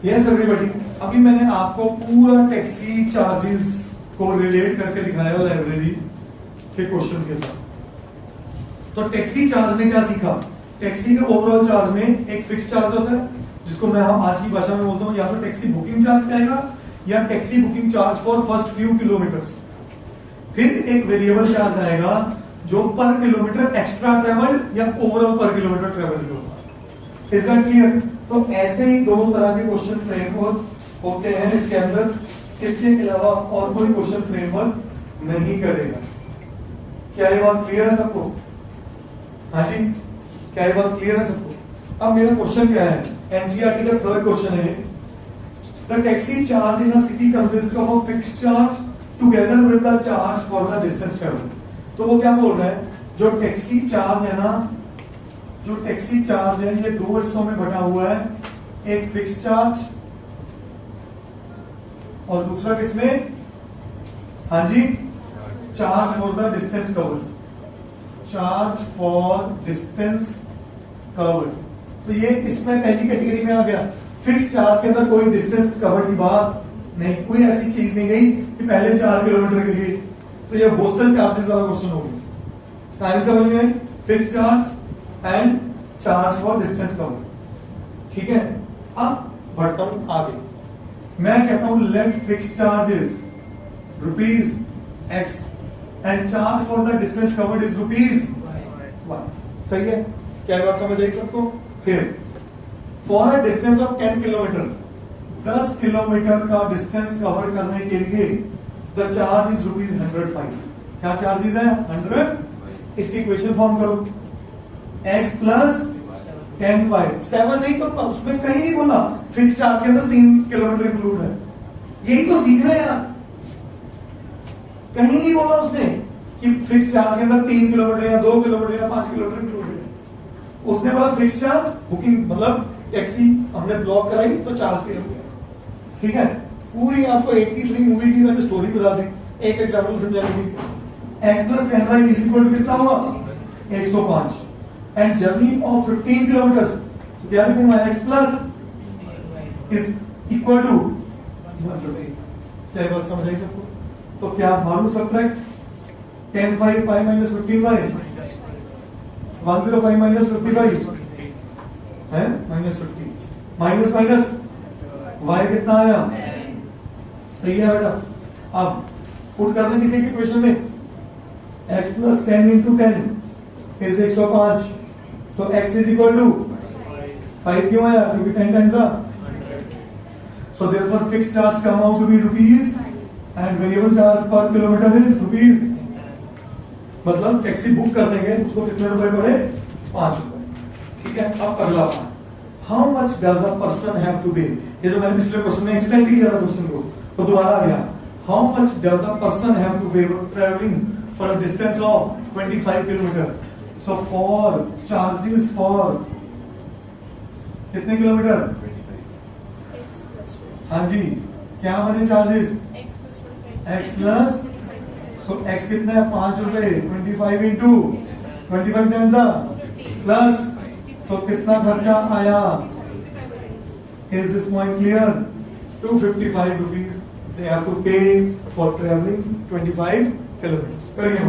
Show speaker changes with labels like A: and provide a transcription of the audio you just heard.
A: Yes everybody, अभी मैंने आपको पूरा टैक्सी चार्जेस को रिलेट करके दिखाया लाइब्रेरी के क्वेश्चन के साथ। तो टैक्सी चार्ज में क्या सीखा? टैक्सी के ओवरऑल चार्ज में एक फिक्स चार्ज होता है जिसको मैं हम आज की भाषा में बोलता हूँ या तो टैक्सी बुकिंग चार्ज कहेगा या taxi booking charge for first few kilometres. फिर एक वेरिएबल चार्ज आएगा जो पर किलोमीटर एक्स्ट्रा ट्रेवल या ओवरऑल पर किलोमीटर ट्रेवल होगा। Is that clear? तो ऐसे ही दो तरह के क्वेश्चन फ्रेमवर्क होते हैं इसके अंदर, इसके अलावा और कोई क्वेश्चन फ्रेमवर्क नहीं करेगा। क्या ये बात क्लियर है सबको? हाँ जी, क्या ये बात क्लियर है सबको? अब मेरा क्वेश्चन क्या है? एनसीईआरटी का थर्ड क्वेश्चन है। The taxi charge in a city consist of a fixed charge together with the charge for the distance travel. तो वो क्या बोल रहा है, जो टैक्सी चार्ज है ना, जो टैक्सी चार्ज है ये दो हिस्सों में बटा हुआ है, एक फिक्स चार्ज और दूसरा किसमें? हाँ जी, charge for the distance covered. Charge for distance covered, तो ये इसमें पहली कैटेगरी में आ गया। फिक्स चार्ज के अंदर कोई डिस्टेंस कवर्ड की बात नहीं, कोई ऐसी चीज नहीं गई कि पहले 4 किलोमीटर के लिए, तो ये पोस्टल चार्जेस वाला क्वेश्चन हो गया। कहानी समझ में आई? Fix charge and charge for distance covered. ठीक है, अब बढ़ता हूं आगे। मैं कहता हूं let fix charges rupees X and charge for the distance covered is rupees Y. सही है? क्या बात समझ आई सबको? फिर for a distance of 10 kilometre, 10 kilometre का डिस्टेंस कवर करने के लिए द चार्ज इज रुपीज 105। क्या चार्जेस है? 100। इसकी इक्वेशन फॉर्म करो, x प्लस 10y। 7 नहीं तो उसमें कहीं नहीं बोला फिक्स चार्ज के अंदर 3 किलोमीटर इंक्लूड है। यही तो सीखना है यार, कहीं नहीं बोला उसने कि फिक्स चार्ज के अंदर 3 किलोमीटर या 2 किलोमीटर या 5 किलोमीटर इंक्लूड है। उसने बोला फिक्स चार्ज बुकिंग, मतलब टैक्सी हमने ब्लॉक कराई तो चार्ज पे हो गया। ठीक है, पूरी आपको 83 मूवी की मैंने स्टोरी बता दी, एक एग्जांपल समझाने की। x plus 10y is equal to कितना हुआ? 105 एंड जर्नी ऑफ 15 किलोमीटर, क्या लिखूंगा? x plus is equal to 150। क्या बात समझ आई सबको? तो क्या मालूम subtract 10y minus 15y, 105 minus 55 है माइनस 50, माइनस माइनस y कितना आया? सही है बेटा। अब पुट करने किसी की इक्वेशन में x plus 10 into 10 is 105, so x is equal to 5। क्यों आया? क्योंकि 10 टाइम्स आ। So therefore fixed charge come out to be rupees and variable charge per kilometre is rupees. मतलब टैक्सी बुक करने के उसको कितने रुपए पड़े? 5 रुपए। ठीक है, अब अगला part, how much does a person have to pay. ये जो मैंने पिछले क्वेश्चन में एक्सटेंड किया था क्वेश्चन को, तो दोबारा आ गया। How much does a person have to pay travelling for a distance of 25 kilometre. So for charges for कितने किलोमीटर? हाँ जी, क्या बने charges? x plus, so x कितना है? 5 रुपए। 25 इंटू 25 टाइम्स प्लस, तो कितना खर्चा आया? Is this point clear? 255 rupees they have to pay for travelling 25 kilometre. करिए।